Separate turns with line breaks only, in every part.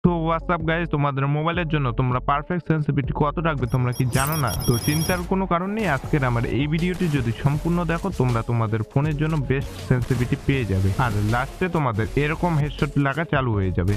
তো WhatsApp guys, তোমাদের মোবাইলের জন্য তোমরা পারফেক্ট সেন্সিটিভিটি কত রাখবে তোমরা কি জানো না? তো চিন্তার কোনো কারণ নেই, আজকের আমার এই ভিডিওটি যদি সম্পূর্ণ দেখো তোমরা তোমাদের ফোনের জন্য বেস্ট সেন্সিটিভিটি পেয়ে যাবে, আর লাস্টে তোমাদের এরকম হেডশট লাগা চালু হয়ে যাবে।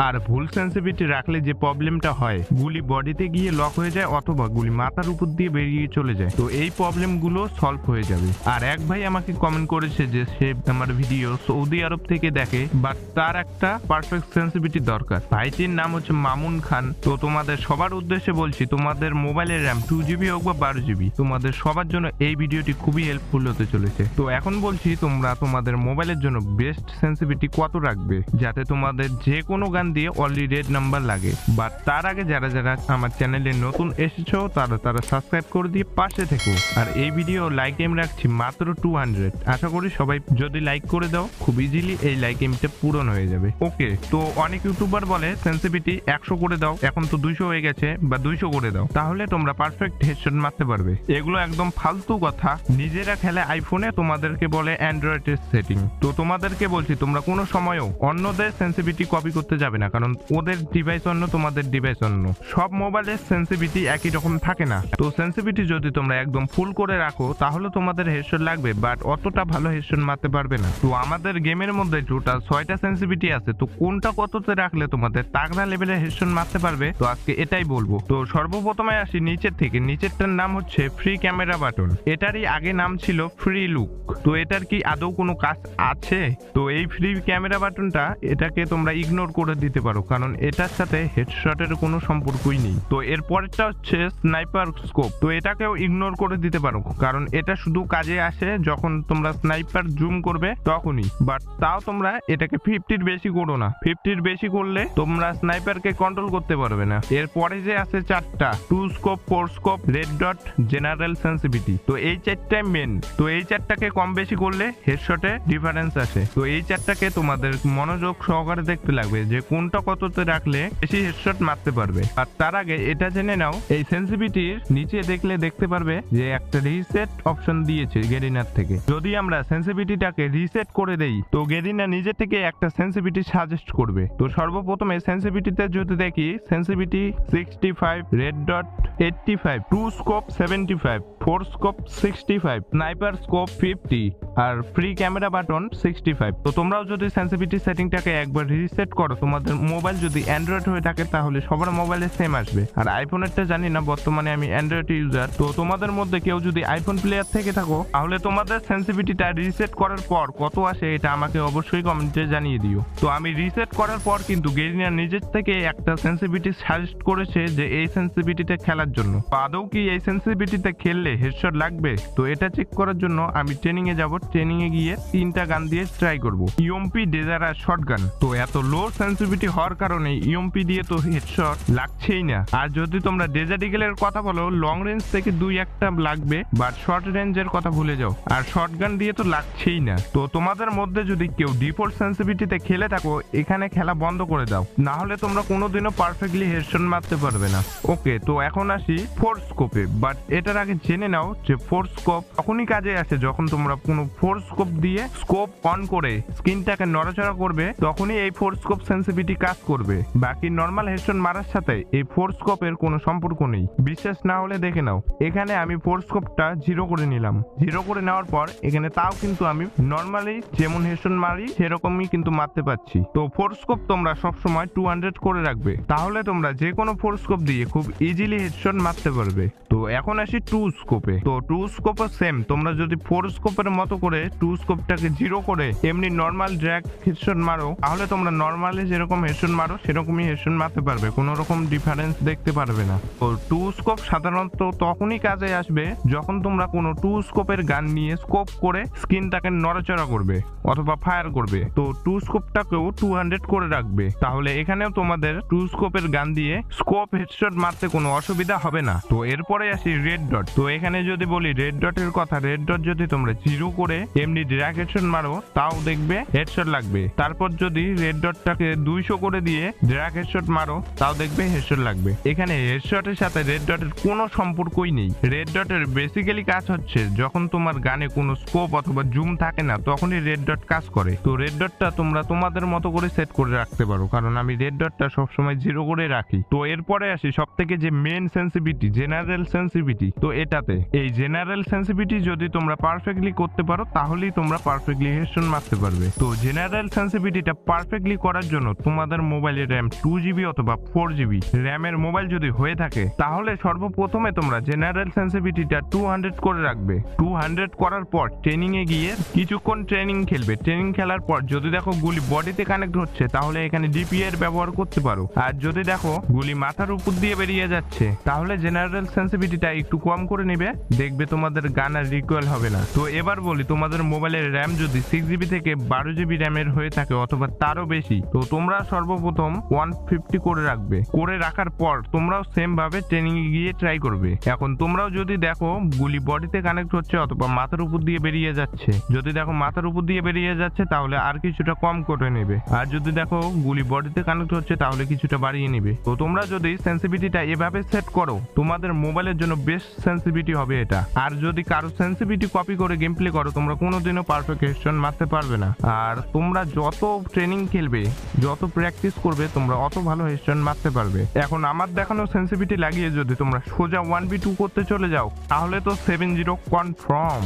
আর ভুল সেন্সিটিভিটি রাখলে যে প্রবলেমটা হয়, গুলি বডিতে গিয়ে লক হয়ে যায় অথবা গুলি মাথার উপর দিয়ে বেরিয়ে চলে যায়। তো এই প্রবলেমগুলো সলভ হয়ে যাবে। আর এক ভাই আমাকে কমেন্ট করেছে যে সে আমার ভিডিও সৌদি আরব থেকে দেখে, বাট তার একটা পারফেক্ট সেন্সিটিভিটি দরকার। ভাইটির নাম হচ্ছে মামুন খান। তো তোমাদের সবার উদ্দেশ্যে বলছি, তোমাদের মোবাইলের র্যাম 2GB হোক বা 12GB, তোমাদের সবার জন্য এই ভিডিওটি খুবই হেল্পফুল হতে চলেছে। তো এখন বলছি, তোমরা তোমাদের মোবাইলের জন্য বেস্ট সেন্সিটিভিটি কত রাখবে যাতে তোমাদের যে কোনো গান দিয়ে অলরেডি রেড নাম্বার লাগে। বাট তার আগে যারা যারা আমার চ্যানেলে নতুন এসেছো তারা সাবস্ক্রাইব করে দিয়ে পাশে থেকো। আর এই ভিডিও লাইক এম রাখছি মাত্র 200। আশা করি সবাই যদি লাইক করে দাও, খুব ইজিলি এই লাইক এমটা পূরণ হয়ে যাবে। ওকে, তো অনেক ইউটিউবার বলে সেন্সিটিভিটি 100 করে দাও, এখন তো 200 হয়ে গেছে, বা 200 করে দাও, তাহলে তোমরা পারফেক্ট হেডশট মারতে পারবে। এগুলো একদম ফালতু কথা। নিজেরা খেলে আইফোনে, তোমাদেরকে বলে অ্যান্ড্রয়েডের সেটিং। তো তোমাদেরকে বলছি, তোমরা কোনো সময়ও অন্যদের সেন্সিটিভিটি কপি করতে যাবে না, কারণ ওদের ডিভাইস অন্য, তোমাদের ডিভাইস অন্য। সব মোবাইলের সেন্সিটিভিটি একই রকম থাকে না। তো সেন্সিটিভিটি যদি তোমরা একদম ফুল করে রাখো তাহলে তোমাদের হেডশট লাগবে, বাট অতটা ভালো হেডশট মারতে পারবে না। তো আমাদের গেমের মধ্যে টোটাল 6টা সেন্সিটিভিটি আছে, তো কোনটা কততে রাখলে তোমাদের তাগড়া লেভেলের হেডশট মারতে পারবে, তো আজকে এটাই বলবো। তো সর্বপ্রথমে আসি নিচের থেকে। নিচেরটার নাম হচ্ছে ফ্রি ক্যামেরা বাটন। এটারই আগে নাম ছিল ফ্রি লুক। তো এটার কি আদৌ কোনো কাজ আছে? তো এই ফ্রি ক্যামেরা বাটনটা, এটাকে তোমরা ইগনোর করে দিতে পারো, কারণ এটার সাথে হেডশটের কোনো সম্পর্কই নেই। তো এর পরেরটা হচ্ছে স্নাইপার স্কোপ। তো এটাকেও ইগনোর করে দিতে পারো, কারণ এটা শুধু কাজে আসে যখন তোমরা স্নাইপার জুম করবে তখনই। বাট তাও তোমরা এটাকে 50-র বেশি করো না। 50-র বেশি করলে তোমরা স্নাইপারকে কন্ট্রোল করতে পারবে না। এরপরে যে আছে 4টা, 2 scope, 4 scope, red dot, general sensitivity. তো এই 4টাই মেন। তো এই 4টাকে কম বেশি করলে হেডশটে ডিফারেন্স আসে। তো এই 4টাকে তোমাদের মনোযোগ সহকারে দেখতে লাগবে যে কোনটা কততে রাখলে বেশি হেডশট মারতে পারবে। আর তার আগে এটা জেনে নাও, এই সেন্সিটিভিটির নিচে দেখতে পারবে যে একটা রিসেট অপশন দিয়েছে গেরিনার থেকে। যদি আমরা সেন্সিটিভিটিটাকে রিসেট করে দেই, তো গেরিনা নিজে থেকে একটা সেন্সিটিভিটি সাজেস্ট করবে। তো সর্বপ্রথমে সেন্সিটিভিটিতে যদি দেখি, sensitivity 65, red dot 85, 2 scope 75, 4 scope 65, sniper scope 50, আর ফ্রি ক্যামেরা বাটন 65। তো তোমরাও যদি সেন্সিটিভিটি সেটিংটাকে একবার রিসেট করো, তোমাদের মোবাইল যদি অ্যান্ড্রয়েড হয়ে থাকে তাহলে সবার মোবাইলে সেম আসবে। আর আইফোনেরটা জানি না, বর্তমানে আমি অ্যান্ড্রয়েড ইউজার। তো তোমাদের মধ্যে কেউ যদি আইফোন প্লেয়ার থেকে থাকো, তাহলে তোমাদের সেন্সিটিভিটিটা রিসেট করার পর কত আসে এটা আমাকে অবশ্যই কমেন্টে জানিয়ে দিও। তো আমি রিসেট করার পর কিন্তু গেরিনা নিজের থেকে একটা সেন্সিটিভিটি সাজেস্ট করেছে যে এই সেন্সিটিভিটিতে খেলার জন্য। আদৌ কি এই সেন্সিটিভিটিতে খেললে হেডশট লাগবে? তো এটা চেক করার জন্য আমি ট্রেনিং এ যাব। ট্রেনিং এ গিয়ে 3টা গান দিয়ে ট্রাই করব। ইউএমপি, ডেজার আর শটগান। তো এত লো সেন্সিটিভিটি হওয়ার কারণে ইউএমপি দিয়ে তো হেডশট লাগছেই না। আর যদি তোমরা ডেজার্ট ইগলের কথা বলো, লং রেঞ্জ থেকে 2-1টা লাগবে, বাট শর্ট রেঞ্জের কথা ভুলে যাও। আর শটগান দিয়ে তো লাগছেই না। তো তোমাদের মধ্যে যদি কেউ ডিফল্ট সেন্সিটিভিটিতে খেলে থাকো, এখানে খেলা বন্ধ করে দাও, না হলে তোমরা কোনোদিনও পারফেক্টলি হেডশট মারতে পারবে না। ওকে, তো এখন আসি 4 স্কোপে। বাট এটার আগে জেনে নাও যে 4 স্কোপ তখনই কাজে আসে যখন তোমরা কোনো 4 স্কোপ দিয়ে স্কোপ অন করে স্ক্রিনটাকে নড়াচড়া করবে, তখনই এই 4 স্কোপ সেন্সিটিভিটি কাজ করবে। বাকি নর্মাল হেডশট মারার সাথে এই 4 স্কোপের কোনো সম্পর্ক নেই। বিশ্বাস না হলে দেখে নাও। এখানে আমি 4 স্কোপটা 0 করে নিলাম। 0 করে নেওয়ার পর এখানে তাও কিন্তু আমি নর্মালি যেমন হেডশট মারি সেরকমই কিন্তু মারতে পারছি। তো 4 স্কোপ তোমরা সবসময় 200 করে রাখবে, তাহলে তোমরা যে কোনো 4 স্কোপ দিয়ে খুব ইজিলি হেডশট মারতে পারবে। তো এখন আসি 2 স্কোপে। তো 2 স্কোপও সেম। তোমরা যদি 4 স্কোপের মতো করে 2 স্কোপটাকে 0 করে এমনি নর্মাল ড্র্যাগ হেডশট মারো, তাহলে তোমরা নর্মালি যেরকম হেডশট মারো সেরকমই হেডশট মারতে পারবে, কোনো রকম ডিফারেন্স দেখতে পারবে না। তো 2 স্কোপ সাধারণত তখনই কাজে আসবে যখন তোমরা কোনো 2 স্কোপের গান নিয়ে স্কোপ করে স্ক্রিনটাকে নড়াচড়া করবে অথবা ফায়ার করবে। তো 2 স্কোপটাকেও 200 করে রাখবে, তাহলে এখানেও তোমাদের 2 স্কোপের গান দিয়ে স্কোপ হেডশট মারতে কোনো অসুবিধা হবে না। তো এরপরে আসি রেড ডট। তো এখানে যদি বলি রেড ডটের কথা, রেড ডট যদি তোমরা 0 করে এমনি ড্র্যাগ হেডশট মারো তাও দেখবে হেডশট লাগবে। তারপর যদি রেড ডটটাকে 2 200 করে দিয়ে ড্র্যাগ হেডশট মারো, তাও দেখবে হেডশট লাগবে। এখানে হেডশটের সাথে রেড ডটের কোনো সম্পর্কই নেই। রেড ডটের বেসিক্যালি কাজ হচ্ছে যখন তোমার গানে কোনো স্কোপ অথবা জুম থাকে না, তখনই রেড ডট কাজ করে। তো রেড ডটটা তোমরা তোমাদের মতো করে সেট করে রাখতে পারো, কারণ আমি রেড ডটটা সবসময় 0 করে রাখি। তো এরপরে আসি সব থেকে যে মেন সেন্সিটিভিটি, জেনারেল সেন্সিটিভিটি। তো এটাতে এই জেনারেল সেন্সিটিভিটি যদি তোমরা পারফেক্টলি করতে পারো, তাহলেই তোমরা পারফেক্টলি হেডশট মারতে পারবে। তো জেনারেল সেন্সিটিভিটিটা পারফেক্টলি করার জন্য তোমাদের মোবাইলের র্যাম 2GB অথবা 4GB র্যামের মোবাইল যদি হয়ে থাকে, তাহলে সর্বপ্রথমে তোমরা জেনারেল সেন্সিটিভিটিটা 200 করে রাখবে। 200 করার পর ট্রেনিং এ গিয়ে কিছুক্ষণ ট্রেনিং খেলবে। ট্রেনিং খেলার পর যদি দেখো গুলি বডিতে কানেক্ট হচ্ছে, তাহলে এখানে ডিপিআই ব্যবহার করতে পারো। আর যদি দেখো গুলি মাথার উপর দিয়ে বেরিয়ে যাচ্ছে, তাহলে জেনারেল সেন্সিটিভিটিটা একটু কম করে নেবে, দেখবে তোমাদের গান আর রিকয়েল হবে না। তো এবার বলি, তোমাদের মোবাইলের র্যাম যদি 6GB থেকে 12GB র্যামের হয়ে থাকে অথবা তারও বেশি, তো তোমরা সর্বপ্রথম 150 করে রাখবে। করে রাখার পর তোমরাও সেম ভাবে ট্রেনিং এ গিয়ে ট্রাই করবে। এখন তোমরাও যদি দেখো গুলি বডিতে কানেক্ট হচ্ছে অথবা মাথার উপর দিয়ে বেরিয়ে যাচ্ছে, যদি দেখো মাথার উপর দিয়ে বেরিয়ে যাচ্ছে, তাহলে আর কিছুটা কম করে নেবে। আর যদি দেখো গুলি বডিতে কানেক্ট হচ্ছে, তাহলে কিছুটা বাড়িয়ে নেবে। তো তোমরা যদি সেন্সিটিভিটিটা এভাবে সেট করো, তোমাদের মোবাইলের জন্য বেস্ট সেন্সিটিভিটি হবে এটা। আর যদি কারো সেন্সিটিভিটি কপি করে গেম প্লে করো, তোমরা কোনোদিনও পারফেক্ট হেডশট মারতে পারবে না। আর তোমরা যত ট্রেনিং খেলবে, যত প্র্যাকটিস করবে, তোমরা অত ভালো হেডশট মারতে পারবে। এখন আমার দেখানো সেন্সিটিভিটি লাগিয়ে যদি তোমরা সোজা 1v2 করতে চলে যাও, তাহলে তো 7-0 কনফার্ম।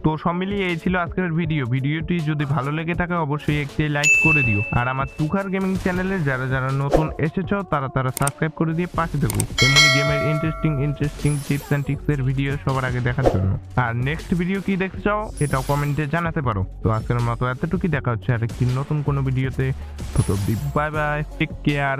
তো সব মিলিয়ে এই ছিল আজকের ভিডিওটি যদি ভালো লেগে থাকে অবশ্যই একটি লাইক করে দিও। আর আমার তুখার গেমিং চ্যানেলে যারা যারা নতুন এসেছো তারা সাবস্ক্রাইব করে দিয়ে পাশে থেকো এমনি গেমের ইন্টারেস্টিং টিপস এন্ড ট্রিক্স এর ভিডিও সবার আগে দেখার জন্য। আর নেক্সট ভিডিও কি দেখতে চাও এটাও কমেন্টে জানাতে পারো। তো আজকের মতো এতটুকুই, দেখা হচ্ছে আরেকটি নতুন কোনো ভিডিওতে। তো বাই বাই, টেক কেয়ার।